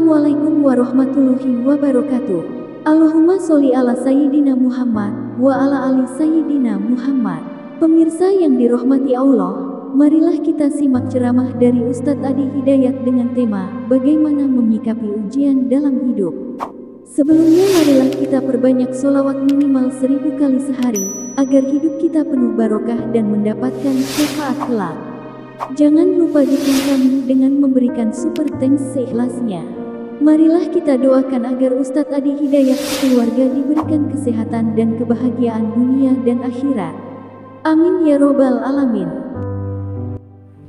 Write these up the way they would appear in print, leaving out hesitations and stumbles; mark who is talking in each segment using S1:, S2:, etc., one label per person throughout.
S1: Assalamualaikum warahmatullahi wabarakatuh. Allahumma sholli ala Sayyidina Muhammad wa ala ali Sayyidina Muhammad. Pemirsa yang dirahmati Allah, marilah kita simak ceramah dari Ustadz Adi Hidayat dengan tema bagaimana menyikapi ujian dalam hidup. Sebelumnya marilah kita perbanyak sholawat minimal 1000 kali sehari, agar hidup kita penuh barokah dan mendapatkan syafaat kelak. Jangan lupa dukung kami dengan memberikan super thanks seikhlasnya. Marilah kita doakan agar Ustadz Adi Hidayat keluarga diberikan kesehatan dan kebahagiaan dunia dan akhirat. Amin ya robbal alamin.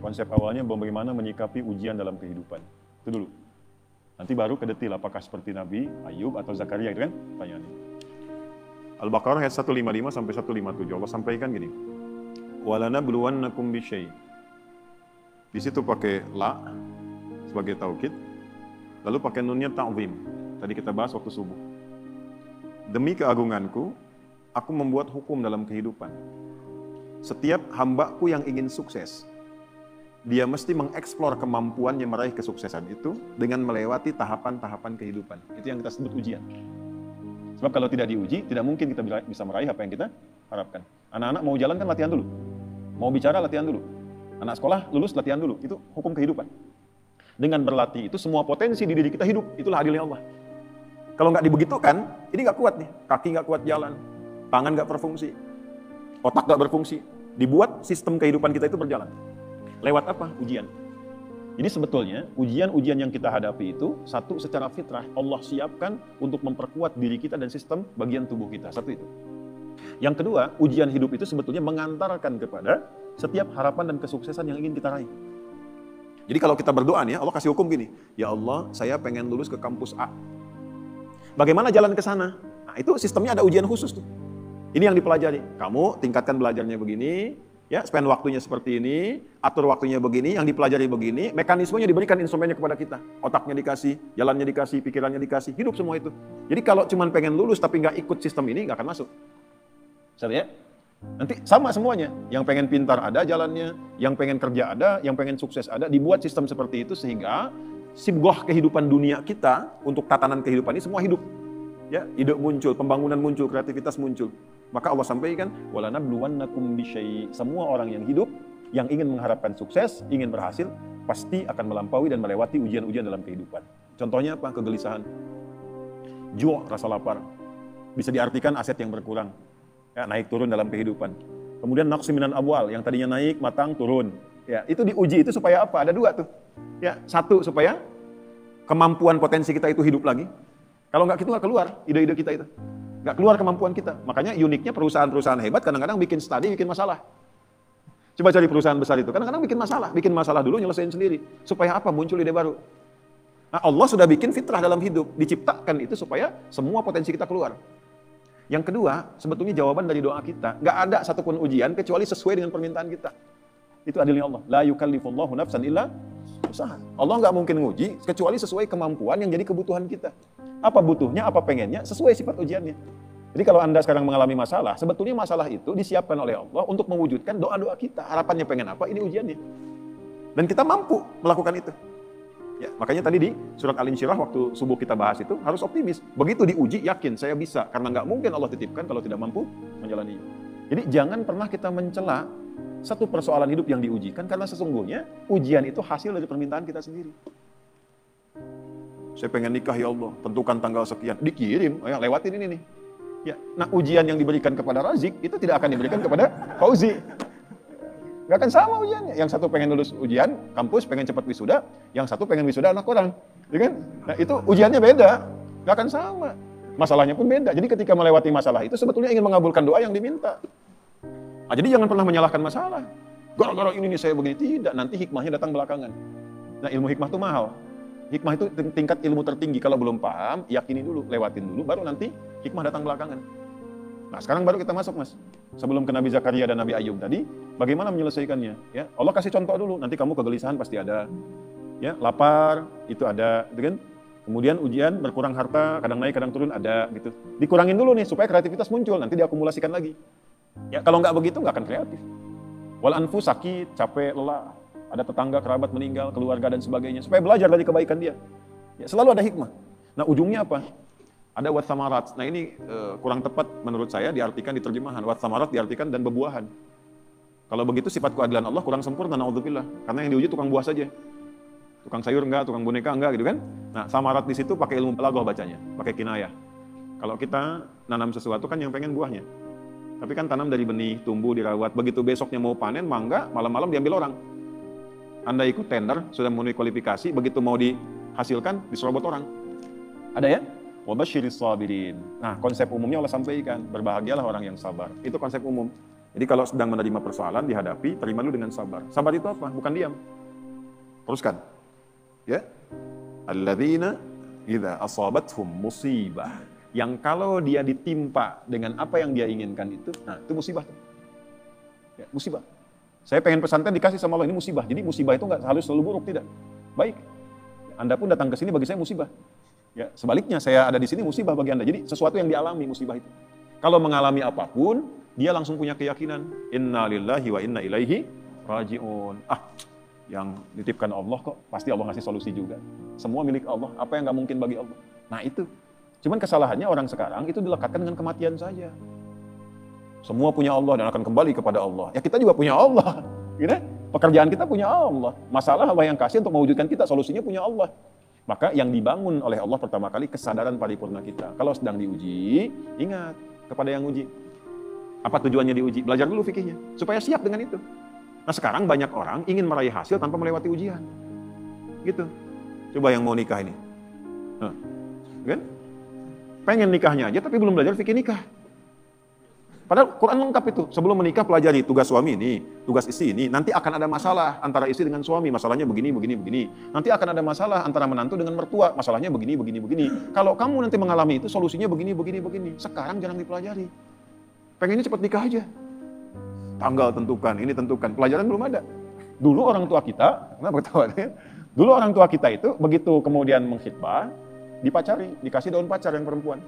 S2: Konsep awalnya bagaimana menyikapi ujian dalam kehidupan. Itu dulu. Nanti baru ke detil apakah seperti Nabi Ayub atau Zakaria, itu kan pertanyaannya. Al-Baqarah ayat 155 sampai 157 Allah sampaikan gini. Walanabluwannakum bisyai'. Di situ pakai la sebagai taukid, lalu pakai nunnya ta'zim. Tadi kita bahas waktu subuh. Demi keagunganku, aku membuat hukum dalam kehidupan. Setiap hambaku yang ingin sukses, dia mesti mengeksplor kemampuannya meraih kesuksesan itu dengan melewati tahapan-tahapan kehidupan. Itu yang kita sebut ujian. Sebab kalau tidak diuji, tidak mungkin kita bisa meraih apa yang kita harapkan. Anak-anak mau jalan kan latihan dulu. Mau bicara latihan dulu. Anak sekolah lulus latihan dulu, itu hukum kehidupan. Dengan berlatih itu semua potensi di diri kita hidup, itulah adilnya Allah. Kalau nggak dibegitukan, ini nggak kuat nih, kaki nggak kuat jalan, tangan nggak berfungsi, otak nggak berfungsi. Dibuat sistem kehidupan kita itu berjalan. Lewat apa? Ujian. Jadi sebetulnya ujian-ujian yang kita hadapi itu satu secara fitrah Allah siapkan untuk memperkuat diri kita dan sistem bagian tubuh kita. Satu itu. Yang kedua, ujian hidup itu sebetulnya mengantarkan kepada setiap harapan dan kesuksesan yang ingin kita raih. Jadi kalau kita berdoa nih, Allah kasih hukum gini, ya Allah, saya pengen lulus ke kampus A. Bagaimana jalan ke sana? Nah, itu sistemnya ada ujian khusus tuh. Ini yang dipelajari. Kamu tingkatkan belajarnya begini, ya, spend waktunya seperti ini, atur waktunya begini, yang dipelajari begini, mekanismenya diberikan instrumennya kepada kita. Otaknya dikasih, jalannya dikasih, pikirannya dikasih, hidup semua itu. Jadi kalau cuma pengen lulus tapi nggak ikut sistem ini, nggak akan masuk. Saya ya? Nanti sama semuanya, yang pengen pintar ada jalannya, yang pengen kerja ada, yang pengen sukses ada, dibuat sistem seperti itu sehingga sibgoh kehidupan dunia kita untuk tatanan kehidupan ini semua hidup. Ya, ide muncul, pembangunan muncul, kreativitas muncul. Maka Allah sampaikan, walanabluwannakum bisyai'. Semua orang yang hidup, yang ingin mengharapkan sukses, ingin berhasil, pasti akan melampaui dan melewati ujian-ujian dalam kehidupan. Contohnya apa? Kegelisahan. Ju', rasa lapar. Bisa diartikan aset yang berkurang. Ya, naik turun dalam kehidupan. Kemudian naqsi minan amwal, yang tadinya naik, matang, turun. Ya, itu diuji itu supaya apa? Ada dua tuh. Ya, satu supaya kemampuan potensi kita itu hidup lagi. Kalau nggak gitu nggak keluar ide-ide kita itu. Nggak keluar kemampuan kita. Makanya uniknya perusahaan-perusahaan hebat kadang-kadang bikin studi, bikin masalah. Coba cari perusahaan besar itu, kadang-kadang bikin masalah dulu, nyelesain sendiri. Supaya apa? Muncul ide baru. Nah, Allah sudah bikin fitrah dalam hidup, diciptakan itu supaya semua potensi kita keluar. Yang kedua, sebetulnya jawaban dari doa kita, nggak ada satupun ujian kecuali sesuai dengan permintaan kita. Itu adilnya Allah. La yukallifullahu nafsan illa usaha. Allah nggak mungkin nguji kecuali sesuai kemampuan yang jadi kebutuhan kita. Apa butuhnya, apa pengennya, sesuai sifat ujiannya. Jadi kalau Anda sekarang mengalami masalah, sebetulnya masalah itu disiapkan oleh Allah untuk mewujudkan doa-doa kita. Harapannya pengen apa, ini ujiannya. Dan kita mampu melakukan itu. Ya, makanya tadi di surat Al-Insyirah waktu subuh kita bahas itu harus optimis. Begitu diuji, yakin saya bisa. Karena nggak mungkin Allah titipkan kalau tidak mampu menjalani. Jadi jangan pernah kita mencela satu persoalan hidup yang diujikan. Karena sesungguhnya ujian itu hasil dari permintaan kita sendiri. Saya pengen nikah ya Allah, tentukan tanggal sekian. Dikirim, ya, lewatin ini nih. Ya, nah ujian yang diberikan kepada Razik itu tidak akan diberikan kepada Fauzi. Gak akan sama ujiannya. Yang satu pengen lulus ujian, kampus pengen cepat wisuda, yang satu pengen wisuda anak orang. Ya kan? Nah itu ujiannya beda, gak akan sama. Masalahnya pun beda. Jadi ketika melewati masalah itu sebetulnya ingin mengabulkan doa yang diminta. Nah, jadi jangan pernah menyalahkan masalah. Gara-gara ini nih saya begini. Tidak, nanti hikmahnya datang belakangan. Nah ilmu hikmah itu mahal. Hikmah itu tingkat ilmu tertinggi. Kalau belum paham, yakini dulu, lewatin dulu, baru nanti hikmah datang belakangan. Nah sekarang baru kita masuk mas. Sebelum ke Nabi Zakaria dan Nabi Ayub tadi, bagaimana menyelesaikannya? Ya, Allah kasih contoh dulu. Nanti kamu kegelisahan pasti ada. Ya, lapar itu ada, gitu kan? Kemudian ujian berkurang harta, kadang naik, kadang turun ada, gitu. Dikurangin dulu nih supaya kreativitas muncul. Nanti diakumulasikan lagi. Ya, kalau nggak begitu nggak akan kreatif. Wal anfus sakit, capek, lelah, ada tetangga, kerabat meninggal, keluarga dan sebagainya. Supaya belajar dari kebaikan dia. Ya, selalu ada hikmah. Nah, ujungnya apa? Ada watsamarat. Nah, ini kurang tepat menurut saya diartikan di terjemahan. Watsamarat diartikan dan bebuahan. Kalau begitu sifat keadilan Allah kurang sempurna, naudzubillah. Karena yang diuji tukang buah saja. Tukang sayur enggak, tukang boneka enggak gitu kan. Nah, samarat di situ pakai ilmu balaghah bacanya, pakai kinayah. Kalau kita nanam sesuatu kan yang pengen buahnya. Tapi kan tanam dari benih, tumbuh, dirawat. Begitu besoknya mau panen, mangga, malam-malam diambil orang. Anda ikut tender, sudah memenuhi kualifikasi, begitu mau dihasilkan, diserobot orang. Ada ya? Wabasyiris sabirin. Nah, konsep umumnya Allah sampaikan, berbahagialah orang yang sabar. Itu konsep umum. Jadi kalau sedang menerima persoalan, dihadapi, terima dulu dengan sabar. Sabar itu apa? Bukan diam. Teruskan. Ya. Alladzina idza asabathum musibah. Yang kalau dia ditimpa dengan apa yang dia inginkan itu, nah itu musibah. Ya, musibah. Saya pengen pesantren dikasih sama Allah, ini musibah. Jadi musibah itu nggak harus selalu buruk, tidak. Baik. Anda pun datang ke sini bagi saya musibah. Ya, sebaliknya saya ada di sini musibah bagi Anda. Jadi sesuatu yang dialami musibah itu. Kalau mengalami apapun, dia langsung punya keyakinan, inna lillahi wa inna ilaihi raji'un. Yang dititipkan Allah kok, pasti Allah ngasih solusi juga. Semua milik Allah, apa yang nggak mungkin bagi Allah. Nah itu. Cuman kesalahannya orang sekarang itu dilekatkan dengan kematian saja. Semua punya Allah dan akan kembali kepada Allah. Ya kita juga punya Allah. Gitu? Pekerjaan kita punya Allah. Masalah Allah yang kasih untuk mewujudkan kita, solusinya punya Allah. Maka yang dibangun oleh Allah pertama kali kesadaran paripurna kita. Kalau sedang diuji, ingat kepada yang uji. Apa tujuannya diuji? Belajar dulu fikihnya, supaya siap dengan itu. Nah sekarang banyak orang ingin meraih hasil tanpa melewati ujian. Gitu. Coba yang mau nikah ini. Kan? Pengen nikahnya aja tapi belum belajar fikih nikah. Padahal Quran lengkap itu. Sebelum menikah pelajari tugas suami ini, tugas istri ini. Nanti akan ada masalah antara istri dengan suami. Masalahnya begini, begini, begini. Nanti akan ada masalah antara menantu dengan mertua. Masalahnya begini, begini, begini. Kalau kamu nanti mengalami itu, solusinya begini, begini, begini. Sekarang jangan dipelajari. Pengennya cepat nikah aja. Tanggal tentukan, ini tentukan. Pelajaran belum ada. Dulu orang tua kita, kenapa ketawa? Dulu orang tua kita itu, begitu kemudian mengkhitbah, dipacari, dikasih daun pacar yang perempuan.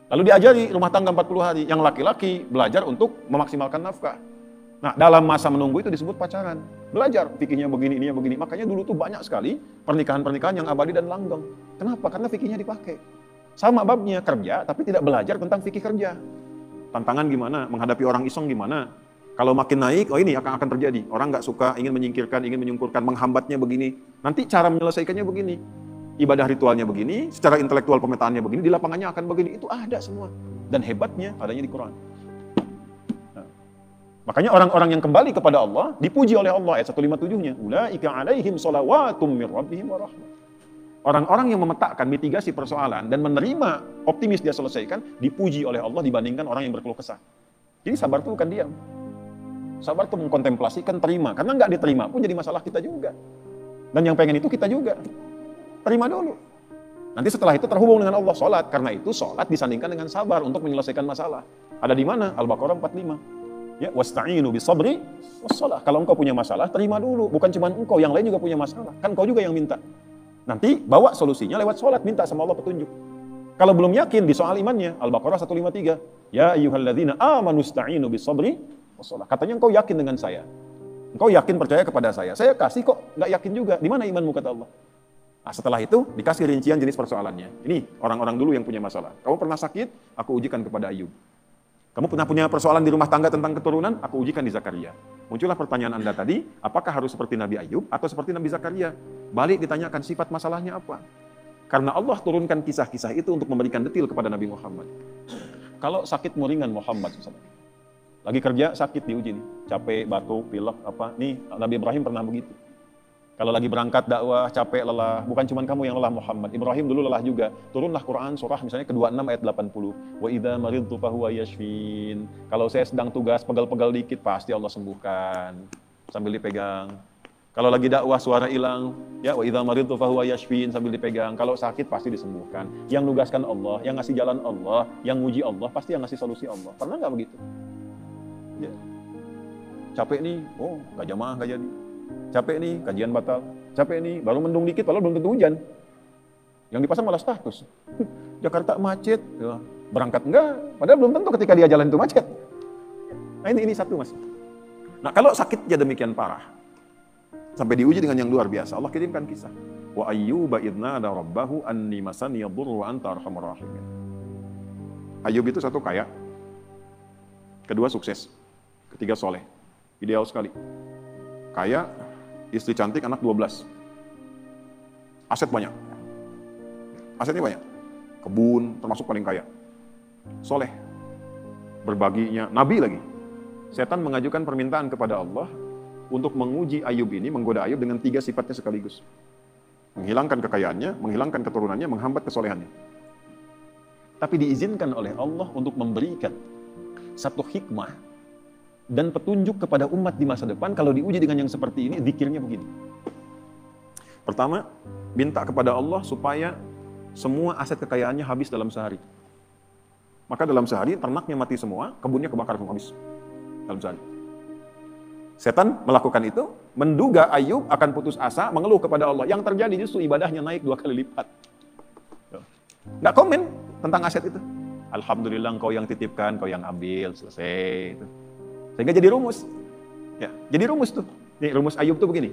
S2: Lalu diajari rumah tangga 40 hari. Yang laki-laki belajar untuk memaksimalkan nafkah. Nah, dalam masa menunggu itu disebut pacaran. Belajar, fikihnya begini, ininya begini. Makanya dulu tuh banyak sekali pernikahan-pernikahan yang abadi dan langgeng. Kenapa? Karena fikihnya dipakai. Sama babnya, kerja, tapi tidak belajar tentang fikih kerja. Tantangan gimana? Menghadapi orang iseng gimana? Kalau makin naik, ini akan terjadi. Orang nggak suka, ingin menyingkirkan, ingin menyungkurkan, menghambatnya begini. Nanti cara menyelesaikannya begini. Ibadah ritualnya begini, secara intelektual pemetaannya begini, di lapangannya akan begini. Itu ada semua. Dan hebatnya adanya di Quran. Nah, makanya orang-orang yang kembali kepada Allah, dipuji oleh Allah, ayat 157-nya. Ulaika alaihim salawatum mir rabbihim wa rahmah. Orang-orang yang memetakan mitigasi persoalan dan menerima optimis dia selesaikan, dipuji oleh Allah dibandingkan orang yang berkeluh kesah. Jadi sabar itu bukan diam. Sabar itu mengkontemplasikan, terima. Karena nggak diterima pun jadi masalah kita juga. Dan yang pengen itu kita juga. Terima dulu. Nanti setelah itu terhubung dengan Allah, sholat. Karena itu sholat disandingkan dengan sabar untuk menyelesaikan masalah. Ada di mana? Al-Baqarah 45. Ya, wasta'inu bisabri wassalah. Kalau engkau punya masalah, terima dulu. Bukan cuma engkau, yang lain juga punya masalah. Kan engkau juga yang minta. Nanti bawa solusinya lewat sholat, minta sama Allah petunjuk. Kalau belum yakin di soal imannya, Al-Baqarah 153. Ya ayyuhalladzina amanu sta'inu bisabri wassalah. Katanya engkau yakin dengan saya. Engkau yakin percaya kepada saya. Saya kasih kok, nggak yakin juga. Di mana imanmu kata Allah? Nah, setelah itu dikasih rincian jenis persoalannya. Ini orang-orang dulu yang punya masalah. Kamu pernah sakit? Aku ujikan kepada Ayub. Kamu pernah punya persoalan di rumah tangga tentang keturunan? Aku ujikan di Zakaria. Muncullah pertanyaan Anda tadi, apakah harus seperti Nabi Ayub atau seperti Nabi Zakaria? Balik ditanyakan sifat masalahnya apa? Karena Allah turunkan kisah-kisah itu untuk memberikan detail kepada Nabi Muhammad. Kalau sakit ringan Muhammad SAW. Lagi kerja sakit diuji nih. Capek, batuk, pilek, apa. Nih Nabi Ibrahim pernah begitu. Kalau lagi berangkat dakwah, capek, lelah, bukan cuma kamu yang lelah Muhammad. Ibrahim dulu lelah juga. Turunlah Quran surah misalnya ke-26 ayat 80. Wa idza maridtu fahuwa yashfin. Kalau saya sedang tugas pegal-pegal dikit pasti Allah sembuhkan. Sambil dipegang. Kalau lagi dakwah suara hilang, ya wa idza maridtu fahuwa yashfin sambil dipegang. Kalau sakit pasti disembuhkan. Yang nugaskan Allah, yang ngasih jalan Allah, yang nguji Allah, pasti yang ngasih solusi Allah. Pernah nggak begitu? Ya. Capek nih, nggak jamaah nggak jadi. Capek nih, kajian batal. Capek nih, baru mendung dikit, padahal belum tentu hujan. Yang dipasang malah status. Jakarta macet, ya. Berangkat enggak, padahal belum tentu ketika dia jalan itu macet. Nah ini satu mas. Nah kalau sakitnya demikian parah, sampai diuji dengan yang luar biasa, Allah kirimkan kisah. Wa ayyuba idna ada rabbahu anni masani yadurru wa anta arhamur rahimin. Ayub itu satu kaya, kedua sukses, ketiga soleh. Ideal sekali. Kaya, istri cantik, anak 12. Aset banyak. Asetnya banyak. Kebun, termasuk paling kaya. Soleh. Berbaginya, nabi lagi. Setan mengajukan permintaan kepada Allah untuk menguji Ayub ini, menggoda Ayub dengan 3 sifatnya sekaligus. Menghilangkan kekayaannya, menghilangkan keturunannya, menghambat kesolehannya. Tapi diizinkan oleh Allah untuk memberikan satu hikmah dan petunjuk kepada umat di masa depan. Kalau diuji dengan yang seperti ini, zikirnya begini. Pertama, minta kepada Allah supaya semua aset kekayaannya habis dalam sehari. Maka dalam sehari ternaknya mati semua, kebunnya kebakar semua habis dalam sehari. Setan melakukan itu, menduga Ayub akan putus asa, mengeluh kepada Allah. Yang terjadi justru ibadahnya naik 2 kali lipat. Nggak komen tentang aset itu. Alhamdulillah engkau yang titipkan, kau yang ambil, selesai. Sehingga jadi rumus. Ya, jadi rumus tuh. Nih, rumus Ayub tuh begini.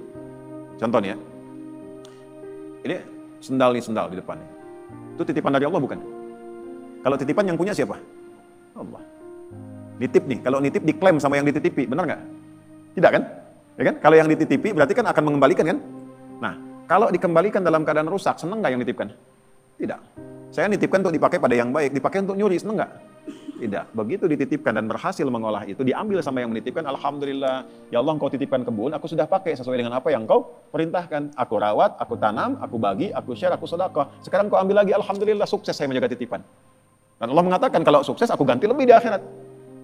S2: Contohnya, ini sendal di depan. Itu titipan dari Allah bukan? Kalau titipan yang punya siapa? Allah. Nitip nih, kalau nitip diklaim sama yang dititipi, benar nggak? Tidak kan? Ya kan? Kalau yang dititipi berarti kan akan mengembalikan kan? Nah, kalau dikembalikan dalam keadaan rusak, seneng nggak yang nitipkan? Tidak. Saya nitipkan untuk dipakai pada yang baik, dipakai untuk nyuri, seneng nggak? Tidak. Begitu dititipkan dan berhasil mengolah itu, diambil sama yang menitipkan, alhamdulillah, ya Allah engkau titipkan kebun, aku sudah pakai sesuai dengan apa yang kau perintahkan. Aku rawat, aku tanam, aku bagi, aku share, aku sedekah. Sekarang kau ambil lagi, alhamdulillah sukses saya menjaga titipan. Dan Allah mengatakan kalau sukses aku ganti lebih di akhirat.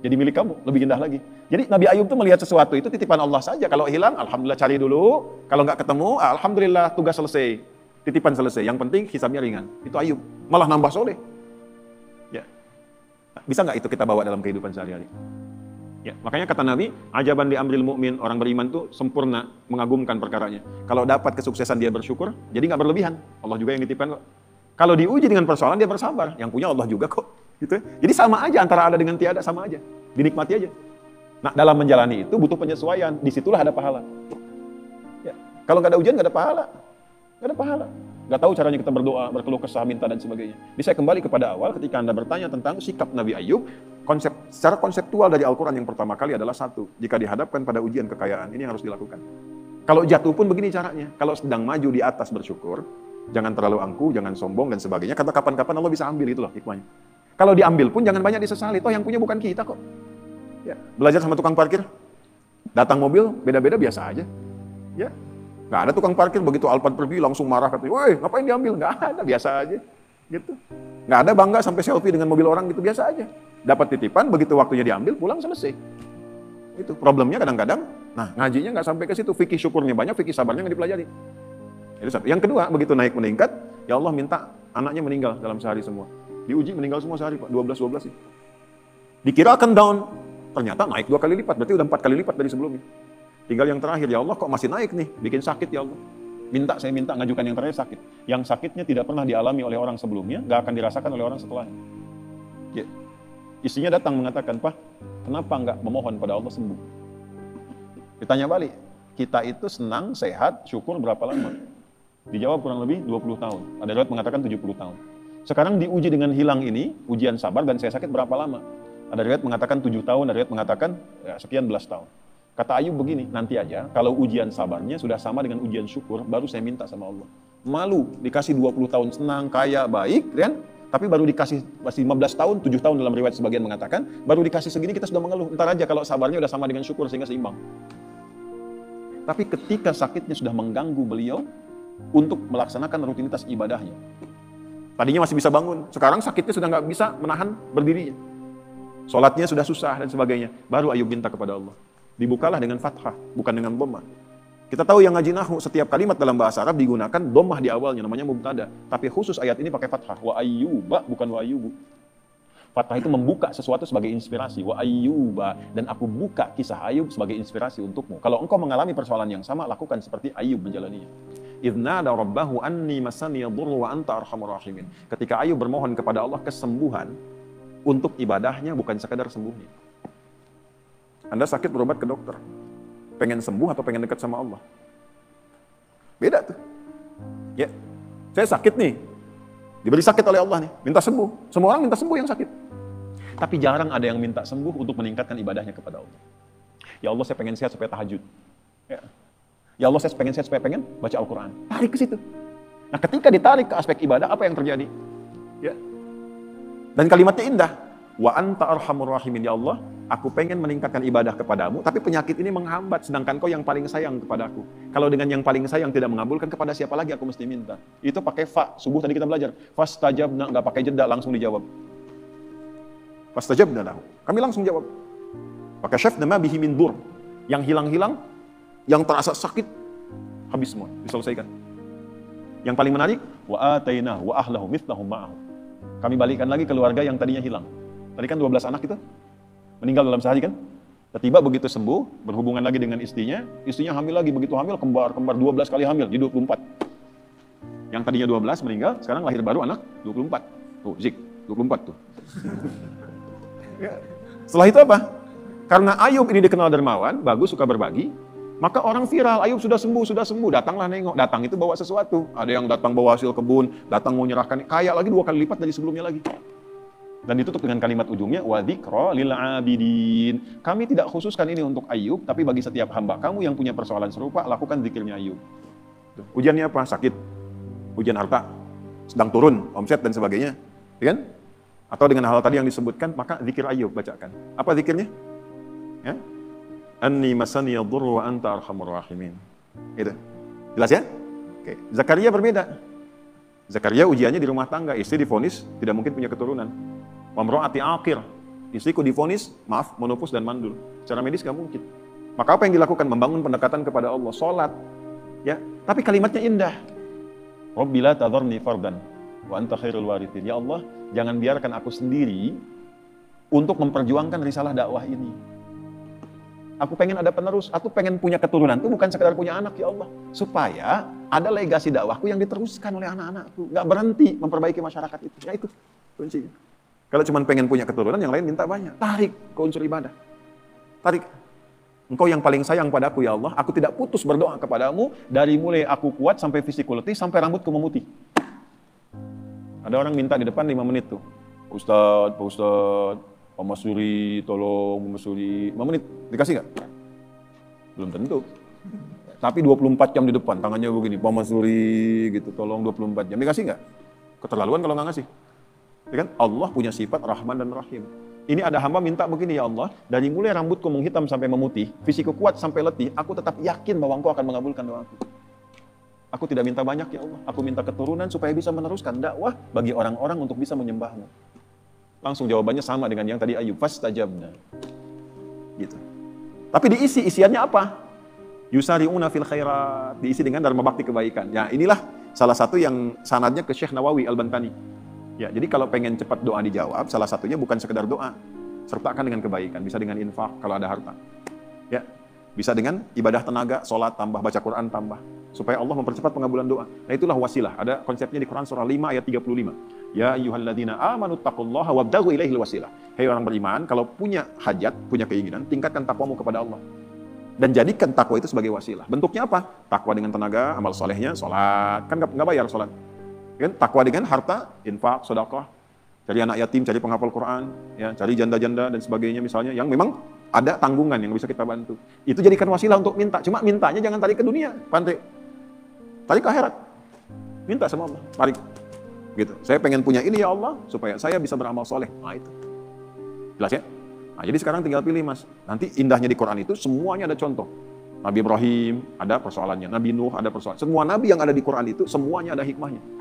S2: Jadi milik kamu, lebih indah lagi. Jadi Nabi Ayub itu melihat sesuatu itu titipan Allah saja. Kalau hilang, alhamdulillah cari dulu. Kalau nggak ketemu, alhamdulillah tugas selesai. Titipan selesai. Yang penting hisabnya ringan. Itu Ayub. Malah nambah soleh. Ya. Bisa nggak itu kita bawa dalam kehidupan sehari-hari? Ya. Makanya kata Nabi, ajaban di amril mu'min, orang beriman itu sempurna, mengagumkan perkaranya. Kalau dapat kesuksesan dia bersyukur, jadi nggak berlebihan. Allah juga yang nitipkan kok. Kalau diuji dengan persoalan dia bersabar. Yang punya Allah juga kok. Gitu. Jadi sama aja antara ada dengan tiada, sama aja. Dinikmati aja. Nah, dalam menjalani itu butuh penyesuaian. Disitulah ada pahala. Ya. Kalau nggak ada ujian, nggak ada pahala. Nggak ada pahala. Nggak tahu caranya kita berdoa, berkeluh kesah, minta, dan sebagainya. Jadi saya kembali kepada awal ketika Anda bertanya tentang sikap Nabi Ayub, secara konseptual dari Al-Quran yang pertama kali adalah satu. Jika dihadapkan pada ujian kekayaan, ini yang harus dilakukan. Kalau jatuh pun begini caranya. Kalau sedang maju di atas bersyukur, jangan terlalu angkuh, jangan sombong, dan sebagainya. Karena kapan-kapan Allah bisa ambil, itu loh hikmahnya. Kalau diambil pun jangan banyak disesali, toh yang punya bukan kita kok. Ya, belajar sama tukang parkir, datang mobil beda-beda biasa aja. Ya, nggak ada tukang parkir begitu Alphard pergi langsung marah katanya, woi ngapain diambil? Nggak ada, biasa aja. Gitu. Nggak ada bangga sampai selfie dengan mobil orang gitu, biasa aja. Dapat titipan, begitu waktunya diambil, pulang selesai. Itu problemnya kadang-kadang. Nah, ngajinya nggak sampai ke situ, fikih syukurnya banyak, fikih sabarnya nggak dipelajari. Itu satu. Yang kedua, begitu naik meningkat, ya Allah minta anaknya meninggal dalam sehari semua. Diuji meninggal semua sehari Pak, 12 sih. Dikira akan down, ternyata naik 2 kali lipat, berarti udah 4 kali lipat dari sebelumnya. Tinggal yang terakhir, ya Allah kok masih naik nih, bikin sakit ya Allah. Saya minta ngajukan yang terakhir sakit. Yang sakitnya tidak pernah dialami oleh orang sebelumnya, gak akan dirasakan oleh orang setelahnya. Ya. Istrinya datang mengatakan, Pak, kenapa nggak memohon pada Allah sembuh? Ditanya balik, kita itu senang, sehat, syukur berapa lama? Dijawab kurang lebih 20 tahun. Ada riwayat mengatakan 70 tahun. Sekarang diuji dengan hilang ini, ujian sabar dan saya sakit berapa lama? Ada riwayat mengatakan 7 tahun, ada riwayat mengatakan ya, sekian belas tahun. Kata Ayub begini, nanti aja kalau ujian sabarnya sudah sama dengan ujian syukur, baru saya minta sama Allah. Malu, dikasih 20 tahun senang, kaya, baik, kan? Tapi baru dikasih masih 15 tahun, 7 tahun dalam riwayat sebagian mengatakan, baru dikasih segini kita sudah mengeluh. Ntar aja kalau sabarnya udah sama dengan syukur sehingga seimbang. Tapi ketika sakitnya sudah mengganggu beliau untuk melaksanakan rutinitas ibadahnya. Tadinya masih bisa bangun, sekarang sakitnya sudah nggak bisa menahan berdirinya. Sholatnya sudah susah dan sebagainya. Baru Ayub minta kepada Allah. Dibukalah dengan fathah, bukan dengan dhammah. Kita tahu yang ngaji nahwu, setiap kalimat dalam bahasa Arab digunakan dhammah di awalnya, namanya mubtada. Tapi khusus ayat ini pakai fathah. Wa ayyuba, bukan wa ayyubu. Fathah itu membuka sesuatu sebagai inspirasi. Wa ayyuba, dan aku buka kisah Ayub sebagai inspirasi untukmu. Kalau engkau mengalami persoalan yang sama, lakukan seperti Ayub menjalaninya. Idnada rabbahu anni masani yadurru wa anta arhamur rahimin. Ketika Ayub bermohon kepada Allah kesembuhan untuk ibadahnya, bukan sekadar sembuhnya. Anda sakit berobat ke dokter, pengen sembuh atau pengen dekat sama Allah? Beda tuh. Ya, saya sakit nih, diberi sakit oleh Allah nih, minta sembuh. Semua orang minta sembuh yang sakit. Tapi jarang ada yang minta sembuh untuk meningkatkan ibadahnya kepada Allah. Ya Allah, saya pengen sehat supaya tahajud. Ya Allah, saya pengen sehat supaya pengen baca Al-Quran. Tarik ke situ. Nah, ketika ditarik ke aspek ibadah, apa yang terjadi? Ya. Dan kalimatnya indah. Wa anta arhamur rahimin, ya Allah, aku pengen meningkatkan ibadah kepadamu, tapi penyakit ini menghambat, sedangkan kau yang paling sayang kepadaku. Kalau dengan yang paling sayang tidak mengabulkan, kepada siapa lagi aku mesti minta? Itu pakai fa, subuh tadi kita belajar. Fastajabna, nggak pakai jeda, langsung dijawab. Fastajabna lahu, kami langsung jawab. Pakai syafna ma bihi min dur, yang hilang-hilang, yang terasa sakit, habis semua, diselesaikan. Yang paling menarik, wa ataina wa ahlahu mithlahum ma'ahu. Kami balikan lagi keluarga yang tadinya hilang. Tadi kan 12 anak itu meninggal dalam sehari kan? Tiba-tiba begitu sembuh, berhubungan lagi dengan istrinya hamil lagi, begitu hamil kembar 12 kali hamil, jadi 24. Yang tadinya 12 meninggal, sekarang lahir baru anak 24. Tuh, Zik, 24 tuh. Setelah itu apa? Karena Ayub ini dikenal dermawan, bagus, suka berbagi, maka orang viral, Ayub sudah sembuh, datanglah nengok. Datang itu bawa sesuatu. Ada yang datang bawa hasil kebun, datang mau nyerahkan, kaya lagi 2 kali lipat dari sebelumnya lagi. Dan ditutup dengan kalimat ujungnya, wa dzikra lil abidin. Kami tidak khususkan ini untuk Ayub, tapi bagi setiap hamba kamu yang punya persoalan serupa, lakukan zikirnya Ayub. Ujiannya apa? Sakit, ujian harta, sedang turun, omset dan sebagainya, ya kan? Atau dengan hal tadi yang disebutkan, maka zikir Ayub bacakan. Apa zikirnya? Ya? Anni masani yadhurru wa anta arhamur rahimin. Gitu. Jelas ya? Oke. Zakaria berbeda. Zakaria ujiannya di rumah tangga, istri divonis tidak mungkin punya keturunan. Wamro'ati akhir, istriku divonis, maaf, menopause dan mandul. Secara medis gak mungkin. Maka apa yang dilakukan? Membangun pendekatan kepada Allah, sholat. Ya, tapi kalimatnya indah. Rabbi la tadharni fardan wa anta khairul warithin. Ya Allah, jangan biarkan aku sendiri untuk memperjuangkan risalah dakwah ini. Aku pengen ada penerus, aku pengen punya keturunan. Itu bukan sekedar punya anak, ya Allah. Supaya ada legasi dakwahku yang diteruskan oleh anak-anakku. Gak berhenti memperbaiki masyarakat itu. Ya itu kuncinya. Kalau cuma pengen punya keturunan, yang lain minta banyak. Tarik ke unsur ibadah. Tarik. Engkau yang paling sayang padaku, ya Allah. Aku tidak putus berdoa kepadamu. Dari mulai aku kuat sampai fisikku letih, sampai rambutku memutih. Ada orang minta di depan 5 menit tuh. Pak Ustadz, Pak Mas Suri, tolong Mas Suri. 5 menit, dikasih nggak? Belum tentu. Tapi 24 jam di depan, tangannya begini, Pak Mas Suri, gitu, tolong 24 jam. Dikasih nggak? Keterlaluan kalau nggak ngasih. Ya kan? Allah punya sifat Rahman dan Rahim. Ini ada hamba minta begini, ya Allah, dari mulai rambutku menghitam sampai memutih, fisikku kuat sampai letih, aku tetap yakin bahwa Engkau akan mengabulkan doaku. Aku tidak minta banyak, ya Allah. Aku minta keturunan supaya bisa meneruskan dakwah bagi orang-orang untuk bisa menyembahmu. Langsung jawabannya sama dengan yang tadi Ayub, fastajabna. Gitu. Tapi diisi, isiannya apa? Yusari'una fil khairat, diisi dengan dharma bakti kebaikan. Ya, inilah salah satu yang sanadnya ke Syekh Nawawi Al-Bantani. Ya, jadi kalau pengen cepat doa dijawab, salah satunya bukan sekedar doa, sertakan dengan kebaikan, bisa dengan infak kalau ada harta. Ya, bisa dengan ibadah tenaga, sholat tambah, baca Quran tambah, supaya Allah mempercepat pengabulan doa. Nah, itulah wasilah. Ada konsepnya di Quran surah 5 ayat 35. Ya ayyuhalladzina amanu taqullaha wabtaghu ilaihil wasilah. Hei orang beriman, kalau punya hajat, punya keinginan, tingkatkan takwamu kepada Allah. Dan jadikan takwa itu sebagai wasilah. Bentuknya apa? Takwa dengan tenaga, amal solehnya, sholat. Kan nggak bayar sholat. Kan? Takwa dengan harta, infak, sedekah, cari anak yatim, cari penghafal Quran, ya, cari janda-janda dan sebagainya misalnya, yang memang ada tanggungan yang bisa kita bantu. Itu jadikan wasilah untuk minta. Cuma mintanya jangan tarik ke dunia, pantai. Tarik ke akhirat. Minta sama Allah, tarik. Gitu. Saya pengen punya ini, ya Allah, supaya saya bisa beramal soleh. Nah itu. Jelas ya? Nah, jadi sekarang tinggal pilih, Mas. Nanti indahnya di Quran itu semuanya ada contoh. Nabi Ibrahim ada persoalannya, Nabi Nuh ada persoalan. Semua nabi yang ada di Quran itu semuanya ada hikmahnya.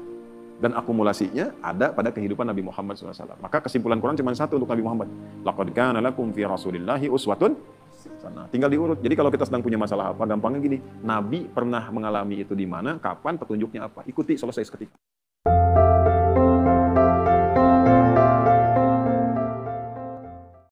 S2: Dan akumulasinya ada pada kehidupan Nabi Muhammad SAW. Maka kesimpulan Quran cuma satu untuk Nabi Muhammad. Laqad kana lakum fi Rasulillahi uswatun hasanah. Tinggal diurut. Jadi kalau kita sedang punya masalah apa, gampangnya gini. Nabi pernah mengalami itu di mana, kapan, petunjuknya apa. Ikuti, selesai seketika.